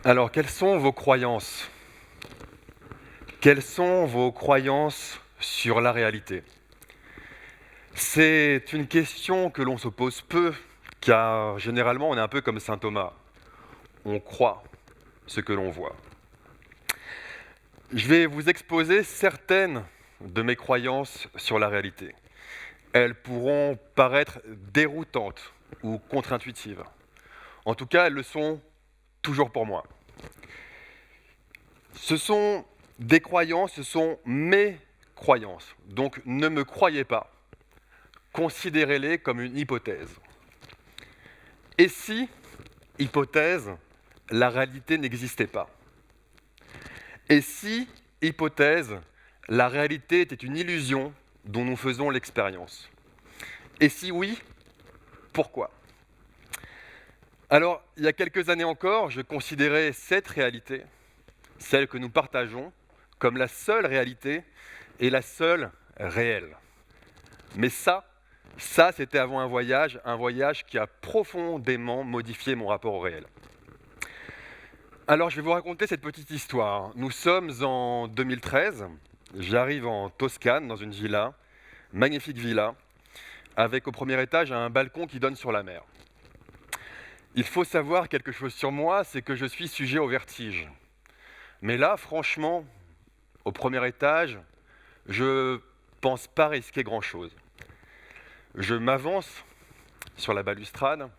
Alors, quelles sont vos croyances? Quelles sont vos croyances sur la réalité? C'est une question que l'on se pose peu, car généralement on est un peu comme saint Thomas. On croit ce que l'on voit. Je vais vous exposer certaines de mes croyances sur la réalité. Elles pourront paraître déroutantes ou contre-intuitives. En tout cas, elles le sont toujours pour moi. Ce sont des croyances, ce sont mes croyances. Donc ne me croyez pas. Considérez-les comme une hypothèse. Et si, hypothèse, la réalité n'existait pas? Et si, hypothèse, la réalité était une illusion dont nous faisons l'expérience? Et si oui, pourquoi? Alors, il y a quelques années encore, je considérais cette réalité, celle que nous partageons, comme la seule réalité et la seule réelle. Mais ça, c'était avant un voyage qui a profondément modifié mon rapport au réel. Alors, je vais vous raconter cette petite histoire. Nous sommes en 2013, j'arrive en Toscane, dans une villa, magnifique villa, avec au premier étage un balcon qui donne sur la mer. Il faut savoir quelque chose sur moi, c'est que je suis sujet au vertige. Mais là, franchement, au premier étage, je pense pas risquer grand-chose. Je m'avance sur la balustrade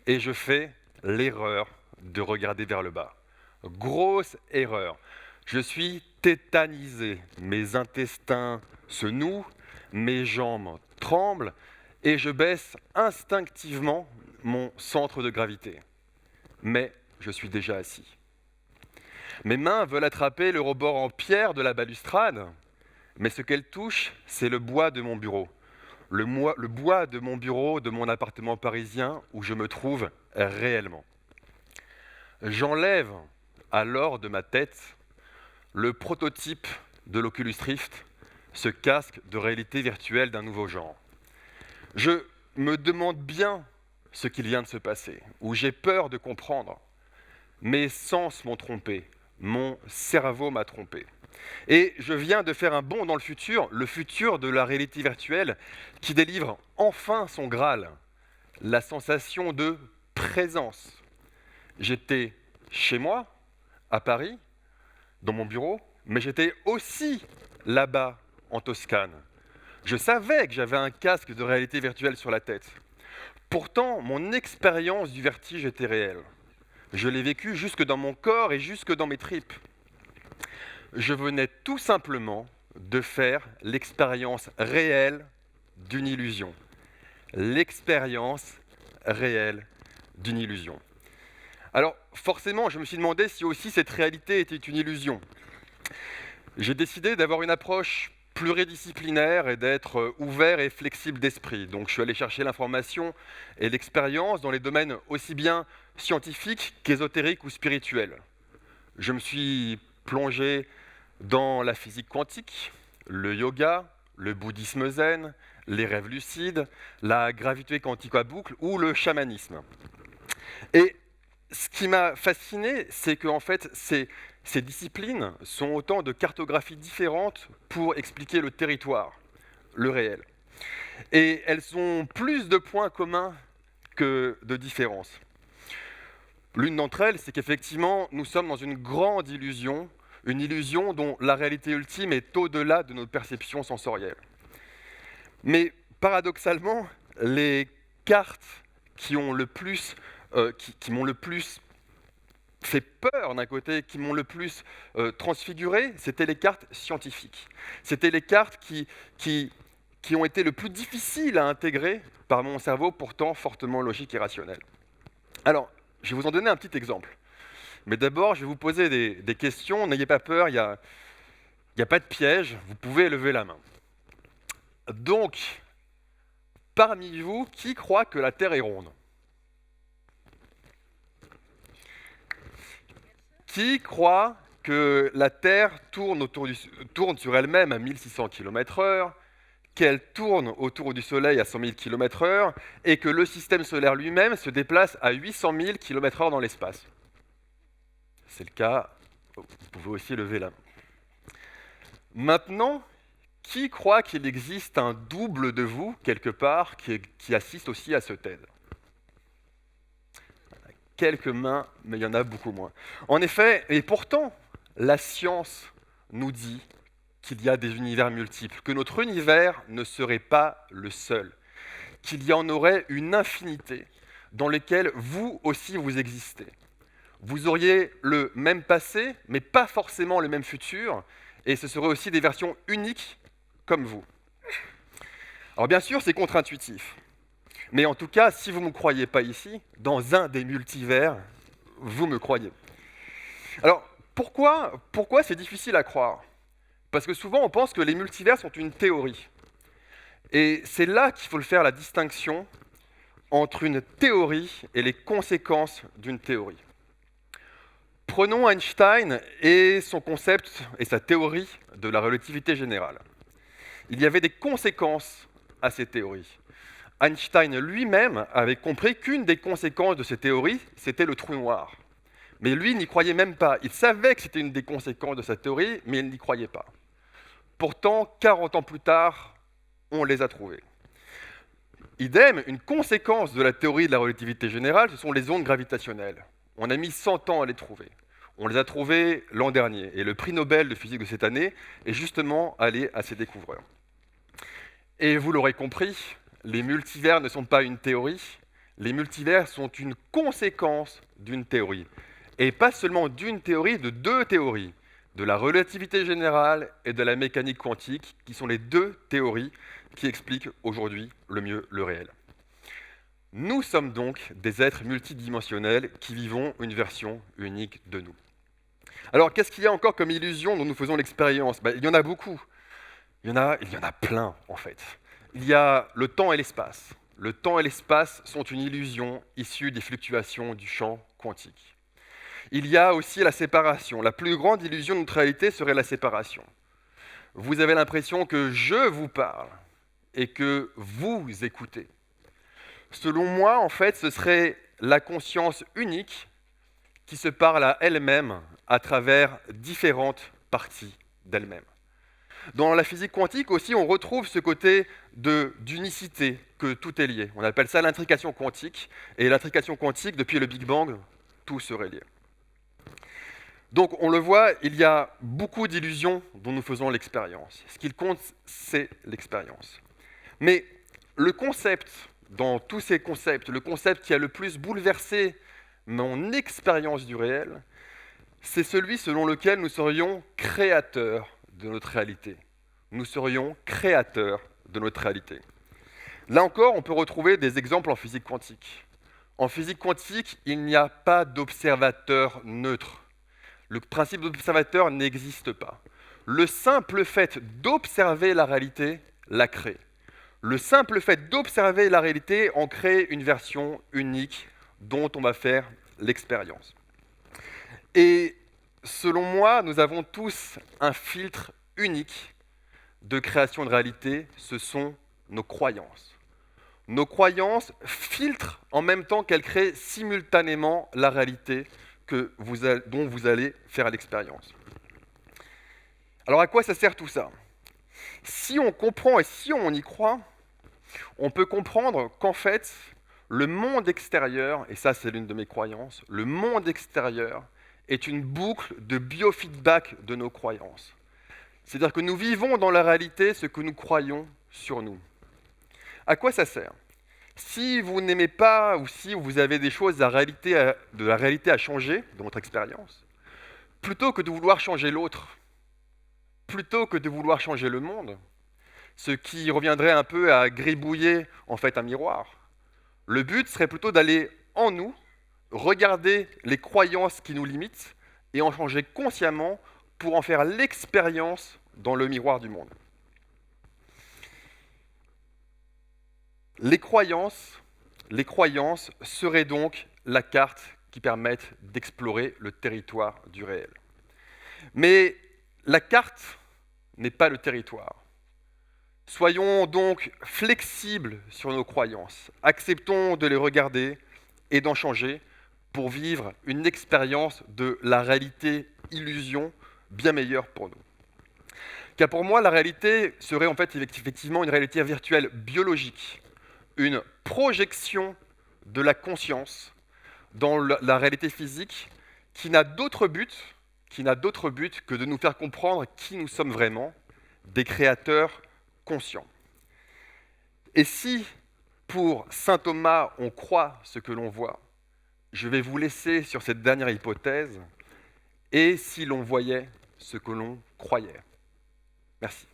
et je fais l'erreur de regarder vers le bas. Grosse erreur. Je suis tétanisé. Mes intestins se nouent, mes jambes tremblent et je baisse instinctivement mon centre de gravité. Mais je suis déjà assis. Mes mains veulent attraper le rebord en pierre de la balustrade, mais ce qu'elles touchent, c'est le bois de mon bureau. Le bois de mon bureau, de mon appartement parisien où je me trouve réellement. J'enlève alors de ma tête le prototype de l'Oculus Rift, ce casque de réalité virtuelle d'un nouveau genre. Je me demande bien ce qu'il vient de se passer, où j'ai peur de comprendre. Mes sens m'ont trompé, mon cerveau m'a trompé. Et je viens de faire un bond dans le futur de la réalité virtuelle qui délivre enfin son Graal, la sensation de présence. J'étais chez moi, à Paris, dans mon bureau, mais j'étais aussi là-bas, en Toscane. Je savais que j'avais un casque de réalité virtuelle sur la tête. Pourtant, mon expérience du vertige était réelle. Je l'ai vécu jusque dans mon corps et jusque dans mes tripes. Je venais tout simplement de faire l'expérience réelle d'une illusion. L'expérience réelle d'une illusion. Alors, forcément, je me suis demandé si aussi cette réalité était une illusion. J'ai décidé d'avoir une approche pluridisciplinaire et d'être ouvert et flexible d'esprit. Donc, je suis allé chercher l'information et l'expérience dans les domaines aussi bien scientifiques qu'ésotériques ou spirituels. Je me suis plongé dans la physique quantique, le yoga, le bouddhisme zen, les rêves lucides, la gravité quantique à boucle ou le chamanisme. Et ce qui m'a fasciné, c'est qu'en fait, ces disciplines sont autant de cartographies différentes pour expliquer le territoire, le réel. Et elles ont plus de points communs que de différences. L'une d'entre elles, c'est qu'effectivement, nous sommes dans une grande illusion, une illusion dont la réalité ultime est au-delà de notre perception sensorielle. Mais paradoxalement, les cartes qui m'ont le plus fait peur d'un côté, qui m'ont le plus transfiguré, c'était les cartes scientifiques. C'était les cartes qui ont été le plus difficiles à intégrer par mon cerveau, pourtant fortement logique et rationnel. Alors, je vais vous en donner un petit exemple. Mais d'abord, je vais vous poser des questions. N'ayez pas peur, il n'y a pas de piège, vous pouvez lever la main. Donc, parmi vous, qui croit que la Terre est ronde? Qui croit que la Terre tourne sur elle-même à 1600 km/h, qu'elle tourne autour du Soleil à 100 000 km/h et que le système solaire lui-même se déplace à 800 000 km/h dans l'espace? c'est le cas, vous pouvez aussi lever la main. Maintenant, qui croit qu'il existe un double de vous, quelque part, qui assiste aussi à ce TED? Quelques mains, mais il y en a beaucoup moins. En effet, et pourtant, la science nous dit qu'il y a des univers multiples, que notre univers ne serait pas le seul, qu'il y en aurait une infinité dans lesquelles vous aussi vous existez. Vous auriez le même passé, mais pas forcément le même futur, et ce seraient aussi des versions uniques comme vous. Alors bien sûr, c'est contre-intuitif. Mais en tout cas, si vous ne me croyez pas ici, dans un des multivers, vous me croyez. Alors, pourquoi c'est difficile à croire? Parce que souvent, on pense que les multivers sont une théorie. Et c'est là qu'il faut faire la distinction entre une théorie et les conséquences d'une théorie. Prenons Einstein et son concept et sa théorie de la relativité générale. Il y avait des conséquences à ces théories. Einstein lui-même avait compris qu'une des conséquences de ces théories, c'était le trou noir. Mais lui, il n'y croyait même pas. Il savait que c'était une des conséquences de sa théorie, mais il n'y croyait pas. Pourtant, 40 ans plus tard, on les a trouvées. Idem, une conséquence de la théorie de la relativité générale, ce sont les ondes gravitationnelles. On a mis 100 ans à les trouver. On les a trouvées l'an dernier. Et le prix Nobel de physique de cette année est justement allé à ces découvreurs. Et vous l'aurez compris, les multivers ne sont pas une théorie, les multivers sont une conséquence d'une théorie. Et pas seulement d'une théorie, de deux théories, de la relativité générale et de la mécanique quantique, qui sont les deux théories qui expliquent aujourd'hui le mieux le réel. Nous sommes donc des êtres multidimensionnels qui vivons une version unique de nous. Alors, qu'est-ce qu'il y a encore comme illusion dont nous faisons l'expérience? Il y en a beaucoup. Il y en a plein, en fait. Il y a le temps et l'espace. Le temps et l'espace sont une illusion issue des fluctuations du champ quantique. Il y a aussi la séparation. La plus grande illusion de notre réalité serait la séparation. Vous avez l'impression que je vous parle et que vous écoutez. Selon moi, en fait, ce serait la conscience unique qui se parle à elle-même à travers différentes parties d'elle-même. Dans la physique quantique aussi, on retrouve ce côté d'unicité, que tout est lié. On appelle ça l'intrication quantique. Et l'intrication quantique, depuis le Big Bang, tout serait lié. Donc on le voit, il y a beaucoup d'illusions dont nous faisons l'expérience. Ce qu'il compte, c'est l'expérience. Mais le concept, dans tous ces concepts, le concept qui a le plus bouleversé mon expérience du réel, c'est celui selon lequel nous serions créateurs de notre réalité. Nous serions créateurs de notre réalité. Là encore, on peut retrouver des exemples en physique quantique. En physique quantique, il n'y a pas d'observateur neutre. Le principe d'observateur n'existe pas. Le simple fait d'observer la réalité la crée. Le simple fait d'observer la réalité en crée une version unique dont on va faire l'expérience. Et selon moi, nous avons tous un filtre unique de création de réalité, ce sont nos croyances. Nos croyances filtrent en même temps qu'elles créent simultanément la réalité dont vous allez faire l'expérience. Alors à quoi ça sert tout ça? Si on comprend et si on y croit, on peut comprendre qu'en fait, le monde extérieur, et ça c'est l'une de mes croyances, le monde extérieur est une boucle de biofeedback de nos croyances. C'est-à-dire que nous vivons dans la réalité ce que nous croyons sur nous. À quoi ça sert? Si vous n'aimez pas ou si vous avez des choses de la réalité à changer dans votre expérience, plutôt que de vouloir changer l'autre, plutôt que de vouloir changer le monde, ce qui reviendrait un peu à gribouiller en fait un miroir, le but serait plutôt d'aller en nous, regarder les croyances qui nous limitent et en changer consciemment pour en faire l'expérience dans le miroir du monde. Les croyances seraient donc la carte qui permette d'explorer le territoire du réel. Mais la carte n'est pas le territoire. Soyons donc flexibles sur nos croyances. Acceptons de les regarder et d'en changer pour vivre une expérience de la réalité illusion bien meilleure pour nous. Car pour moi, la réalité serait en fait effectivement une réalité virtuelle biologique, une projection de la conscience dans la réalité physique qui n'a d'autre but, que de nous faire comprendre qui nous sommes vraiment, des créateurs conscients. Et si, pour saint Thomas, on croit ce que l'on voit, je vais vous laisser sur cette dernière hypothèse, et si l'on voyait ce que l'on croyait. Merci.